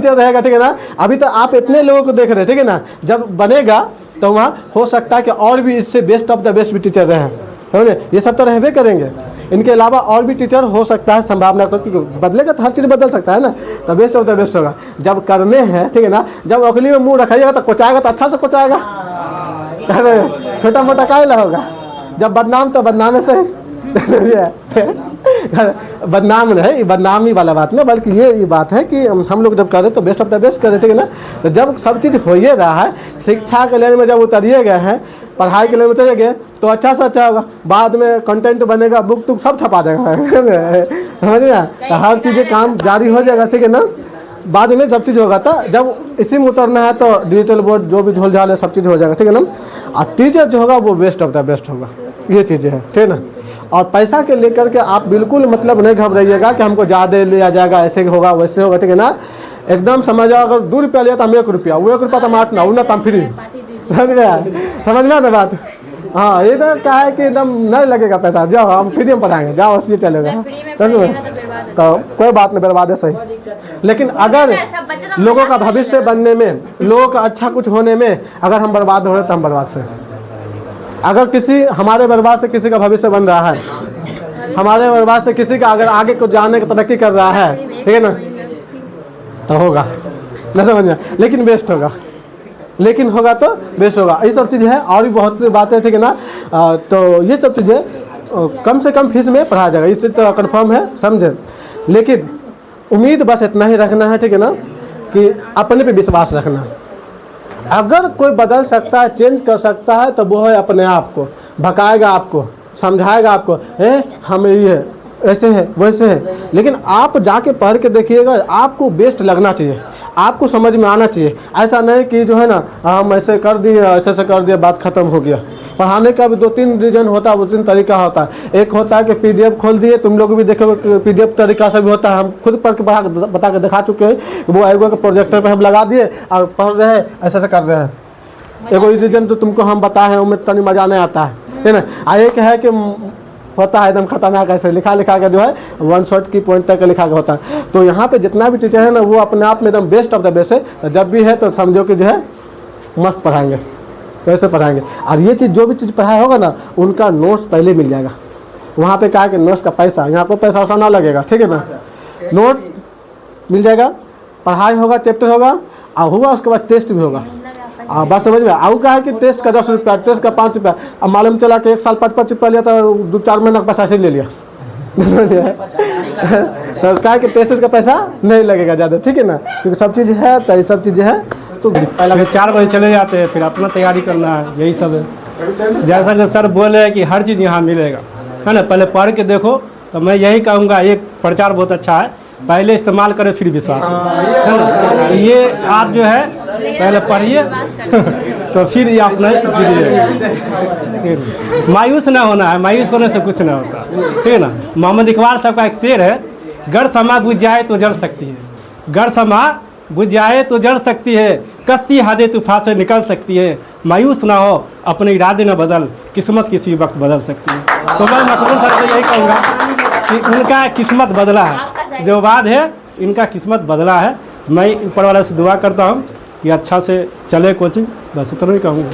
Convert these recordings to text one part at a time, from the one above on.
Teacher रहेगा, ठीक है ना। अभी तो आप इतने लोगों को देख रहे हैं, ठीक है ना, जब बनेगा तो वहाँ हो सकता है कि और भी इससे बेस्ट ऑफ द बेस्ट भी टीचर रहें, समझे। ये सब तो रहबे करेंगे, इनके अलावा और भी टीचर हो सकता है, संभावना तो, क्योंकि बदलेगा तो हर चीज़ बदल सकता है ना। तो बेस्ट ऑफ द बेस्ट होगा जब करने हैं, ठीक है ना। जब अखली में मुँह रखाइएगा तो कोचाएगा तो अच्छा से कोचाएगा, छोटा मोटा काहे होगा। जब बदनाम तो बदनाम से बदनाम नहीं, बदनामी वाला बात नहीं, बल्कि ये बात है कि हम लोग जब करें तो बेस्ट ऑफ द बेस्ट करें, ठीक है ना। तो जब सब चीज़ हो ही रहा है, शिक्षा के लेने में जब उतरिए गए हैं, पढ़ाई के लिए उतरिए गए, तो अच्छा से अच्छा होगा। बाद में कंटेंट बनेगा, बुक तुक सब छपा देगा समझ गया। तो हर चीज़ें काम जारी हो जाएगा, ठीक है ना। बाद में जब चीज़ होगा, तो जब इसी में उतरना है तो डिजिटल बोर्ड जो भी झोल झाल है सब चीज़ हो जाएगा, ठीक है ना। और टीचर जो होगा वो बेस्ट ऑफ द बेस्ट होगा, ये चीज़ें हैं, ठीक है ना। और पैसा के लेकर के आप बिल्कुल मतलब नहीं घबराइएगा कि हमको ज़्यादा लिया जाएगा, ऐसे होगा वैसे होगा, ठीक है ना। एकदम समझ जाओ, अगर 2 रुपया लिया तो हम 1 रुपया, वो 1 रुपया तो हम 8 ना, वो ना तो हम फ्री, समझ गया, समझ गया ना बात। हाँ, ये तो क्या है कि एकदम नहीं लगेगा पैसा, जाओ हम फ्री में पढ़ाएंगे, जाओ ये चलेगा, तो कोई बात नहीं, बर्बाद है सही। लेकिन अगर लोगों का भविष्य बनने में, लोगों का अच्छा कुछ होने में अगर हम बर्बाद हो रहे तो हम बर्बाद से, अगर किसी हमारे बर्बाद से किसी का भविष्य बन रहा है, हमारे बर्बाद से किसी का अगर आगे को जाने की तरक्की कर रहा है, ठीक है ना, तो होगा न, समझना। लेकिन बेस्ट होगा, लेकिन होगा तो बेस्ट होगा। ये सब चीज़ें हैं, और भी बहुत सी बातें, ठीक है ना। तो ये सब चीज़ें कम से कम फीस में पढ़ाया जाएगा, इससे तो कन्फर्म है, समझे। लेकिन उम्मीद बस इतना ही रखना है, ठीक है ना, कि अपने पे विश्वास रखना। अगर कोई बदल सकता है, चेंज कर सकता है, तो वो है अपने आप को। भगाएगा आपको, समझाएगा आपको, हम ये ऐसे है वैसे है, लेकिन आप जाके पढ़ के देखिएगा, आपको बेस्ट लगना चाहिए, आपको समझ में आना चाहिए। ऐसा नहीं कि जो है ना हम ऐसे कर दिए, ऐसे कर दिए, बात ख़त्म हो गया। पढ़ाने का भी 2-3 रीजन होता है, 2-3 तरीका होता है। एक होता है कि PDF खोल दिए, तुम लोग भी देखोगे PDF तरीका से भी होता है, हम खुद पढ़ के बता के दिखा चुके हैं। वो एगो के प्रोजेक्टर पर हम लगा दिए और पढ़ रहे हैं, ऐसे ऐसे कर रहे हैं। एगो रीजन तो तुमको हम बताए हैं, उनमें तनी मज़ा नहीं आता है ना। एक है कि होता है एकदम खतरनाक, ऐसे लिखा के जो है 1 शॉट की पॉइंट तक लिखा के होता है। तो यहाँ पे जितना भी टीचर है ना, वो अपने आप में एकदम बेस्ट ऑफ द बेस्ट है। जब भी है तो समझो कि जो है मस्त पढ़ाएंगे, वैसे पढ़ाएंगे। और ये चीज़ जो भी चीज़ पढ़ाया होगा ना, उनका नोट्स पहले मिल जाएगा। वहाँ पे कहा कि नोट्स का पैसा, यहाँ पे पैसा वैसा ना लगेगा, ठीक है ना। नोट्स मिल जाएगा, पढ़ाई होगा, चैप्टर होगा, और होगा उसके बाद टेस्ट भी होगा। बात समझ में आऊ का है कि टेस्ट का 10 रुपया, टेस्ट का 5 रुपया। अब मालूम चला कि 1 साल 5-5 रुपया लिया, तो 2-4 महीने का पैसा ऐसे ले लिया तो क्या है कि टेस्ट का पैसा नहीं लगेगा ज़्यादा, ठीक है ना, क्योंकि सब चीज़ है। तो ये सब चीज़ें हैं, तो पहले 4 बजे चले जाते हैं, फिर अपना तैयारी करना है, यही सब है। जैसा कि सर बोले कि हर चीज़ यहाँ मिलेगा, है ना। पहले पढ़ के देखो, तो मैं यही कहूँगा, एक प्रचार बहुत अच्छा है, पहले इस्तेमाल करें फिर विश्वास, है ना। ये आप जो है पहले पढ़िए तो फिर ये अपना मायूस ना होना है, मायूस होने से कुछ ना होता, ठीक है ना। मोहम्मद इकबाल साहब का एक शेर है, गर समा बुझ जाए तो जल सकती है, गर समा बुझ जाए तो जल सकती है, कश्ती हादे तूफान से निकल सकती है, मायूस ना हो, अपने इरादे न बदल, किस्मत किसी वक्त बदल सकती है। तो मैं मतलब सर से यही कहूँगा कि उनका किस्मत बदला है, जो बात है इनका किस्मत बदला है। मैं ऊपर वाले से दुआ करता हूँ कि अच्छा से चले कोचिंग, बस इतना ही कहूँगा।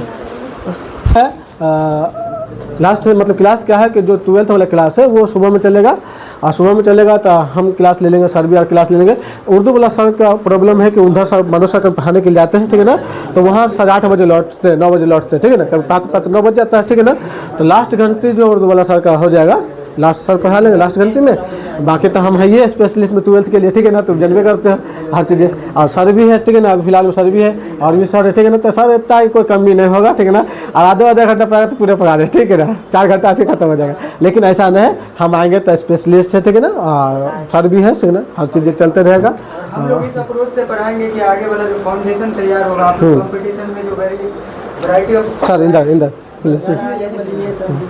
लास्ट मतलब क्लास क्या है कि जो 12th वाला क्लास है वो सुबह में चलेगा, और सुबह में चलेगा तो हम क्लास ले लेंगे, सर भी और क्लास ले लेंगे। उर्दू वाला सर का प्रॉब्लम है कि उधर सर मनोज सर पढ़ाने के लिए जाते हैं, ठीक है ना। तो वहाँ 8:30 बजे लौटते हैं, 9 बजे लौटते हैं, ठीक है ना। कभी 9 बज जाता है, ठीक है ना। तो लास्ट घंटे जो उर्दू वाला सर का हो जाएगा, लास्ट सर पढ़ा लेंगे लास्ट घंटे में। बाकी तो हम है ये स्पेशलिस्ट में 12th के लिए, ठीक है ना। तुम जानबे करते हो हर चीज़ें, और सर भी है, ठीक है ना। अभी फिलहाल में सर भी है और भी सर है, ठीक है ना। तो सर इतना ही कोई कमी नहीं होगा, ठीक है ना। और आधा घंटा पढ़ाएगा तो पूरे पढ़ा दे, ठीक है ना। 4 घंटा ऐसे खत्म हो जाएगा। लेकिन ऐसा नहीं है, हम आएंगे तो स्पेशलिस्ट है, ठीक है ना, और सर भी है, ठीक है ना। हर चीज़ें चलते रहेगा। हम लोग इस अप्रोच से पढ़ाएंगे कि आगे वाला जो फाउंडेशन तैयार होगा, कंपटीशन में जो variety of sir Inder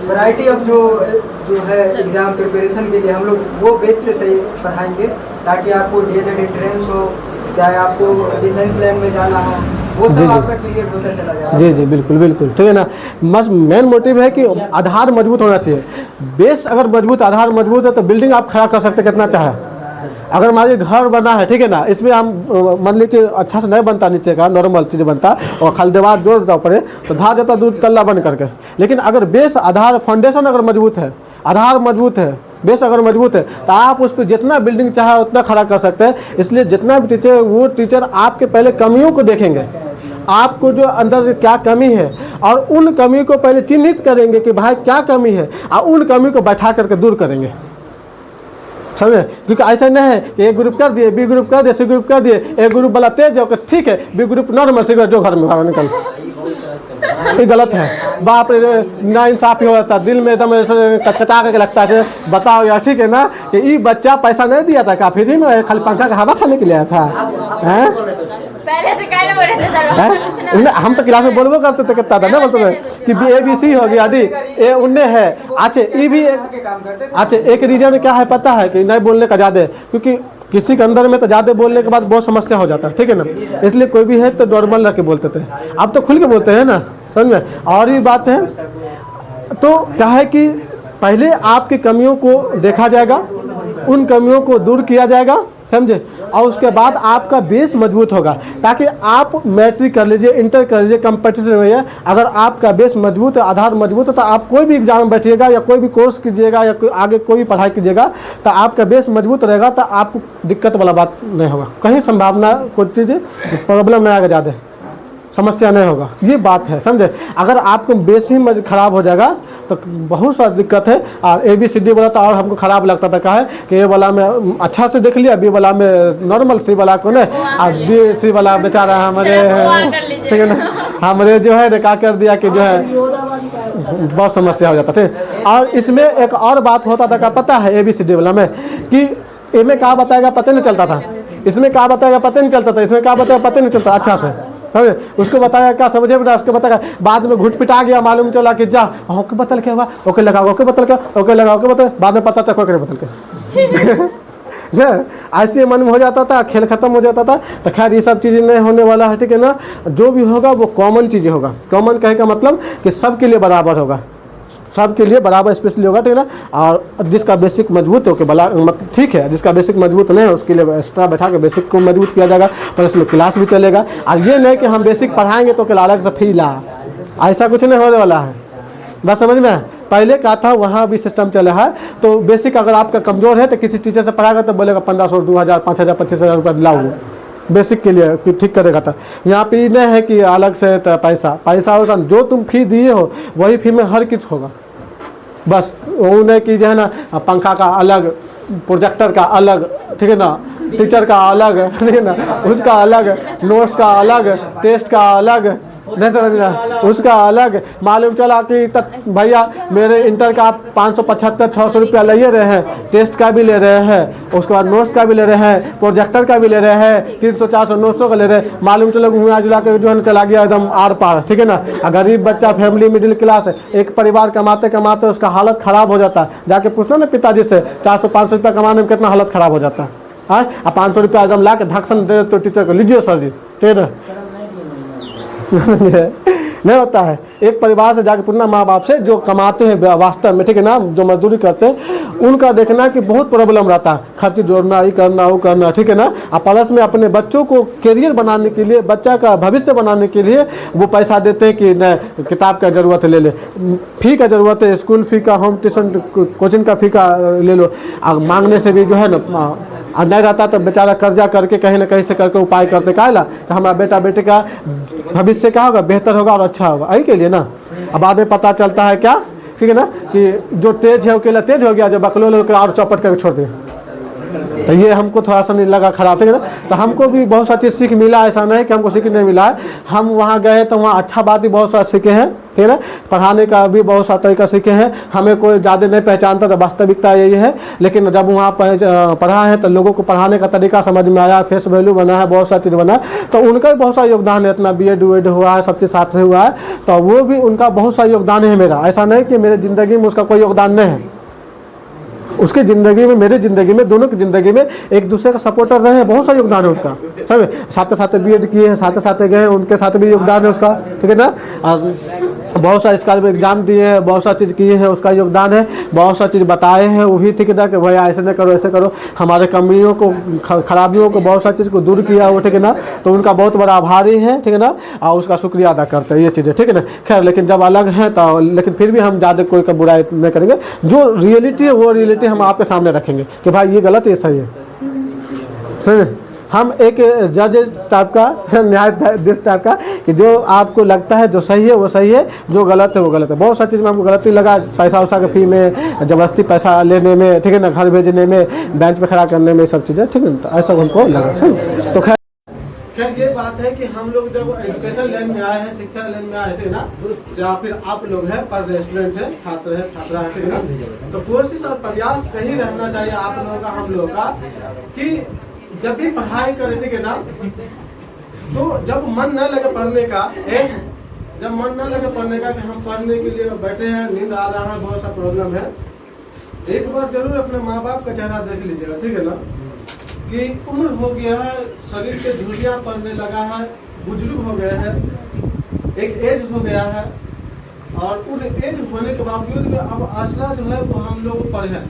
variety of जो है एग्जाम प्रिपरेशन के लिए हम लोग वो बेस से पढ़ाएंगे, ताकि आपको डीएलएड एंट्रेंस हो, चाहे आपको डिफेंस लाइन में जाना हो, वो सब आपका क्लियर होता चला जाएगा। जी जी बिल्कुल बिल्कुल, ठीक है ना। बस मेन मोटिव है कि आधार मजबूत होना चाहिए। बेस अगर मजबूत, आधार मजबूत है तो बिल्डिंग आप खड़ा कर सकते कितना चाहे। अगर मान घर बना है, ठीक है ना, इसमें हम मान ली कि अच्छा से नहीं बनता, नीचे का नॉर्मल चीज़ बनता और खाली दीवार जोड़ देता पड़े तो धा जाता 2 तल्ला बन करके। लेकिन अगर बेस आधार फाउंडेशन अगर मजबूत है, आधार मजबूत है, बेस अगर मजबूत है तो आप उस पर जितना बिल्डिंग चाहे उतना खड़ा कर सकते हैं। इसलिए जितना भी टीचर, वो टीचर आपके पहले कमियों को देखेंगे, आपको जो अंदर से क्या कमी है और उन कमी को पहले चिन्हित करेंगे कि भाई क्या कमी है, और उन कमी को बैठा करके दूर करेंगे, समझे। क्योंकि ऐसा नहीं है कि ए ग्रुप कर दिए, बी ग्रुप कर दिए, सी ग्रुप कर दिए, ए ग्रुप वाला तेज है ठीक है, B group normal, C group जो घर में भाग निकल, ये गलत है। बाप रे, ना इंसाफी हो जाता, दिल में एकदम कचकचा करके लगता है। बताओ यार, ठीक है ना, कि ये बच्चा पैसा नहीं दिया था काफी दिन में, खाली पंखा का हवा खाने के लिए आया था, हैं? पहले से कहने बोले थे सर, हम तो क्लास में बोलबो करते थे, कितना था ना बोलते थे कि ABC हो गया, डी ए उन्ने है। अच्छा ये भी अच्छा एक रीजन क्या है पता है कि नहीं बोलने का ज़्यादा, क्योंकि किसी के अंदर में तो ज़्यादा बोलने के बाद बहुत समस्या हो जाता है, ठीक है ना। इसलिए कोई भी है तो नॉर्मल रख के बोलते थे, अब तो खुल के बोलते हैं ना, समझ में। और ये बात है तो क्या है कि पहले आपकी कमियों को देखा जाएगा, उन कमियों को दूर किया जाएगा, समझे, और उसके बाद आपका बेस मजबूत होगा, ताकि आप मैट्रिक कर लीजिए, इंटर कर लीजिए, कंपटीशन में अगर आपका बेस मजबूत है, आधार मजबूत है, तो आप कोई भी एग्जाम में बैठिएगा या कोई भी कोर्स कीजिएगा या आगे कोई भी पढ़ाई कीजिएगा तो आपका बेस मजबूत रहेगा, तो आपको दिक्कत वाला बात नहीं होगा, कहीं संभावना कोई चीज़ प्रॉब्लम नहीं आएगा, ज़्यादा समस्या नहीं होगा, ये बात है, समझे। अगर आपको बेस ही खराब हो जाएगा तो बहुत सारी दिक्कत है। और ABCD वाला तो और हमको ख़राब लगता था, क्या है कि ए वाला में अच्छा से देख लिया, बी वाला में नॉर्मल, सी वाला को नहीं, और BC वाला बेचारा हमारे, ठीक है ना, हमारे जो है क्या कर दिया कि जो है बहुत समस्या हो जाता था। और इसमें एक और बात होता था, क्या पता है ABCD वाला में कि इनमें क्या बताएगा पता नहीं चलता था, इसमें क्या बताएगा पता नहीं चलता था, इसमें क्या बताएगा पता नहीं चलता अच्छा से, समझे। उसको बताया क्या समझे बेटा, उसको बताया बाद में घुट पिटा गया, मालूम चला कि जा ओके बतल क्या हुआ, ओके लगाओ, ओके बतल क्या, ओके लगाओ, ओके बतल, बाद में पता चला कोई बतल क्या ऐसे मन में हो जाता था, खेल खत्म हो जाता था। तो खैर ये सब चीज़ें नहीं होने वाला है, ठीक है ना। जो भी होगा वो कॉमन चीज़ें होगा, कॉमन कहने का मतलब कि सबके लिए बराबर होगा, सबके लिए बराबर स्पेशली होगा, ठीक है ना। और जिसका बेसिक मजबूत हो के भला ठीक है, जिसका बेसिक मजबूत नहीं है उसके लिए एक्स्ट्रा बैठा के बेसिक को मजबूत किया जाएगा, पर इसमें क्लास भी चलेगा। और ये नहीं कि हम बेसिक पढ़ाएंगे तो अलग से फीला, ऐसा कुछ नहीं होने वाला है, बस समझ में। पहले क्या था वहाँ भी सिस्टम चला है, तो बेसिक अगर आपका कमज़ोर है तो किसी टीचर से पढ़ाएगा तो बोलेगा 1500, 2000, 5000, 25,000 रुपये दिलाओ बेसिक के लिए कि ठीक करेगा। था यहाँ पे नहीं है कि अलग से तो पैसा वैसा जो तुम फी दिए हो वही फी में हर कुछ होगा, बस वो नहीं कि जो है ना पंखा का अलग, प्रोजेक्टर का अलग, ठीक है ना, टीचर का अलग, ठीक है ना, उसका अलग, नोट्स का अलग, टेस्ट का अलग, नहीं समझना, उसका अलग। मालूम चला कि तक भैया मेरे इंटर का आप 575-600 रुपया ले रहे हैं, टेस्ट का भी ले रहे हैं, उसके बाद नोट्स का भी ले रहे हैं, प्रोजेक्टर का भी ले रहे हैं, 300-400 900 का ले रहे हैं। मालूम चलो घुमा जुला के जो है ना चला गया एकदम आर पार, ठीक है ना। गरीब बच्चा, फैमिली मिडिल क्लास है, एक परिवार कमाते कमाते उसका हालत ख़राब हो जाता है। जाके पूछना ना पिताजी से 400-500 रुपया कमाने में कितना हालत ख़राब हो जाता है। 500 रुपया एकदम ला के धक्सन दे तो टीचर को लीजिए सर जी, ठीक है नहीं होता है। एक परिवार से जाके पूछना माँ बाप से जो कमाते हैं वास्तव में, ठीक है ना, जो मजदूरी करते हैं, उनका देखना कि बहुत प्रॉब्लम रहता है, खर्च जोड़ना, ये करना वो करना, ठीक है ना। और प्लस में अपने बच्चों को करियर बनाने के लिए, बच्चा का भविष्य बनाने के लिए वो पैसा देते हैं कि नहीं किताब का ज़रूरत है ले ले, फ़ी का ज़रूरत है, स्कूल फ़ी का, होम ट्यूशन कोचिंग का फ़ी का ले लो। मांगने से भी जो है ना और नहीं रहता तो बेचारा कर्जा करके कहीं ना कहीं से करके उपाय करते काहे ला कि हमारा बेटा बेटे का भविष्य क्या होगा, बेहतर होगा और अच्छा होगा, यही के लिए ना। अब बाद में पता चलता है क्या, ठीक है ना, कि जो तेज है अकेला तेज हो गया, जो बकलोल होकर और चौपट करके छोड़ दे। तो ये हमको थोड़ा सा नहीं लगा खराब, ठीक है ना। तो हमको भी बहुत सा चीज़ सीख मिला, ऐसा नहीं कि हमको सीख नहीं मिला है। हम वहाँ गए तो वहाँ अच्छा बात भी बहुत सारा सीखे हैं, ठीक है ना। पढ़ाने का भी बहुत सा तरीका सीखे हैं, हमें कोई ज़्यादा नहीं पहचानता तो वास्तविकता यही है। लेकिन जब वहाँ पढ़ा है तो लोगों को पढ़ाने का तरीका समझ में आया, फेस वैल्यू बना है, बहुत सा चीज़ बना है, तो उनका भी बहुत सा योगदान है। इतना BEd UEd हुआ है, सब चीज़ साथ में हुआ है, तो वो भी उनका बहुत सा योगदान है मेरा। ऐसा नहीं कि मेरे ज़िंदगी में उसका कोई योगदान नहीं है, उसकी ज़िंदगी में, मेरी ज़िंदगी में, दोनों की ज़िंदगी में एक दूसरे का सपोर्टर रहे हैं, बहुत सा योगदान है उनका, समझे। साथ साथ BEd किए हैं, साथ साथ गए, उनके साथ भी योगदान है उसका, ठीक है ना। बहुत सा इसका भी एग्जाम दिए हैं, बहुत सा चीज़ किए हैं, उसका योगदान है। बहुत सा चीज़ बताए हैं वो भी ठीक है ना, कि भैया ऐसे न करो ऐसे करो, हमारे कमियों को खराबियों को बहुत सा चीज़ को दूर किया वो ठीक है ना, तो उनका बहुत बड़ा आभारी है ठीक है ना, और उसका शुक्रिया अदा करते हैं ये चीज़ें ठीक है ना। खैर लेकिन जब अलग है तो लेकिन फिर भी हम ज़्यादा कोई का बुराई नहीं करेंगे, जो रियलिटी है वो रियलिटी हम आपके सामने रखेंगे कि भाई ये गलत ये सही है, ठीक है। हम एक जज टाइप का न्यायाधीश टाइप का कि जो आपको लगता है जो सही है वो सही है, जो गलत है वो गलत है। बहुत सारी चीज़ में हमको गलती लगा, पैसा उसा के फी में, ज़बरदस्ती पैसा लेने में ठीक है ना, घर भेजने में, बेंच पे खड़ा करने में, सब चीज़ें ठीक है, तो ऐसा हमको लगा ठीक है। तो खैर ये बात है कि हम लोग जब एजुकेशन लाइन में आए हैं, शिक्षा लाइन में आए थे ना, या फिर आप लोग हैं पर स्टूडेंट हैं, छात्र हैं, छात्रा है ठीक है ना, तो कोशिश और प्रयास यही रहना चाहिए आप लोगों का, हम लोगों का, कि जब भी पढ़ाई करें ठीक है ना, तो जब मन न लगे पढ़ने का, जब मन न लगे पढ़ने का कि हम पढ़ने के लिए बैठे हैं, नींद आ रहा है, बहुत सा प्रॉब्लम है, एक बार जरूर अपने माँ बाप का चेहरा देख लीजिएगा ठीक है ना, कि उम्र हो गया है, शरीर के झुर्रियाँ पड़ने लगा है, बुजुर्ग हो गए हैं, एक एज हो गया है, और उन एज होने के बावजूद में अब आसरा जो है वो हम लोग पर है,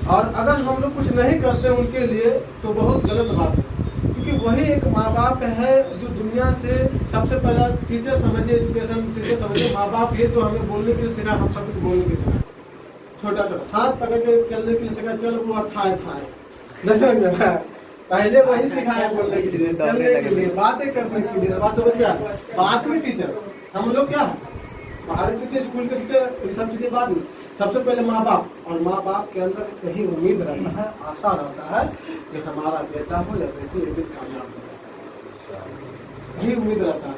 और अगर हम लोग कुछ नहीं करते उनके लिए तो बहुत गलत बात है, क्योंकि वही एक माँ बाप है जो दुनिया से सबसे पहला टीचर समझिए, एजुकेशन टीचर समझिए, माँ बाप ये तो हमें बोलने के लिए सिखा, हम सब कुछ बोलने के लिए सिखा, छोटा छोटा हाथ पकड़ के चलने के लिए सिखा, चल वो थाए पहले वही सिखाया बोलने के लिए, चलने के लिए, बातें करने के लिए, बात समझ गया, बाद में टीचर, हम लोग क्या बाहर टीचर, स्कूल के टीचर, ये सब चीजें बाद में, सबसे पहले माँ बाप, और माँ बाप के अंदर कहीं उम्मीद रहता है, आशा रहता है कि हमारा बेटा हो या बेटी एक दिन कामयाब हो, यही उम्मीद रहता है,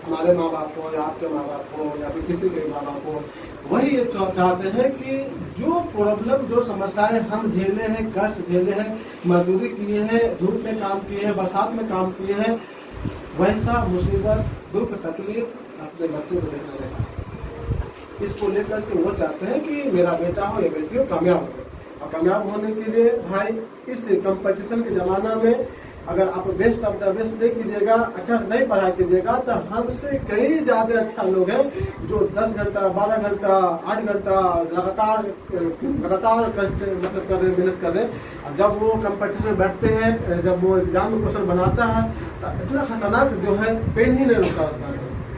हमारे माँ बाप हो या आपके माँ बाप हो या फिर किसी के माँ बाप हो, वही ये चाहते हैं कि जो प्रॉब्लम, जो समस्याएं हम झेले हैं, कष्ट झेले हैं, मजदूरी किए हैं, धूप में काम किए हैं, बरसात में काम किए हैं, वैसा मुसीबत, दुख, तकलीफ अपने बच्चों को देखना रहता है। इसको लेकर के वो चाहते हैं कि मेरा बेटा हो या बेटी हो कामयाब हो, और कामयाब होने के लिए भाई इस कंपटीशन के ज़माना में अगर आप बेस्ट ऑफ द बेस्ट नहीं कीजिएगा, अच्छा से नहीं पढ़ाई कीजिएगा, तो हमसे कई ज़्यादा अच्छा लोग हैं जो 10 घंटा, 12 घंटा, 8 घंटा लगातार मतलब कर रहे, मेहनत कर रहे। अब जब वो कंपटीशन में बैठते हैं, जब वो एग्जाम में क्वेश्चन बनाता है, तो इतना खतरनाक जो है, पेन ही नहीं रुकता उसका,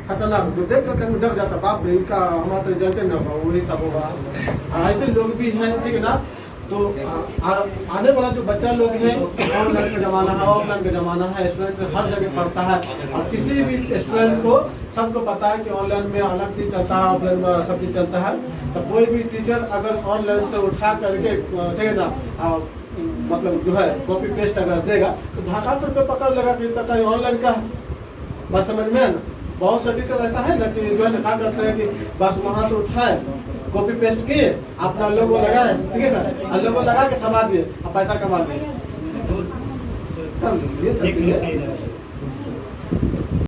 खतरनाक जो देख करके डर जाता, बाप रे इनका हमारा तो रिजल्ट नहीं होगा, वही सब होगा। ऐसे लोग भी हैं ठीक है ना। तो आने वाला जो बच्चा लोग है, ऑनलाइन का ज़माना है, ऑफलाइन का ज़माना है, स्टूडेंट हर जगह पढ़ता है, और किसी भी स्टूडेंट को सबको पता है कि ऑनलाइन में अलग चीज़ चलता है, ऑफलाइन में सब चीज़ चलता है। तो कोई भी टीचर अगर ऑनलाइन से उठा करके ठीक है ना, मतलब जो है कॉपी पेस्ट अगर देगा तो धाका से पे पकड़ लगा कि कहीं ऑनलाइन का है, बस समझ में है ना। बहुत से टीचर ऐसा है ना जो है क्या करते हैं कि बस वहाँ से उठाए, कॉपी पेस्ट किए, अपना लोगो लगाए ठीक है ना, लोगो लगा के समा दिए और पैसा कमा दिए, ये सब चीजें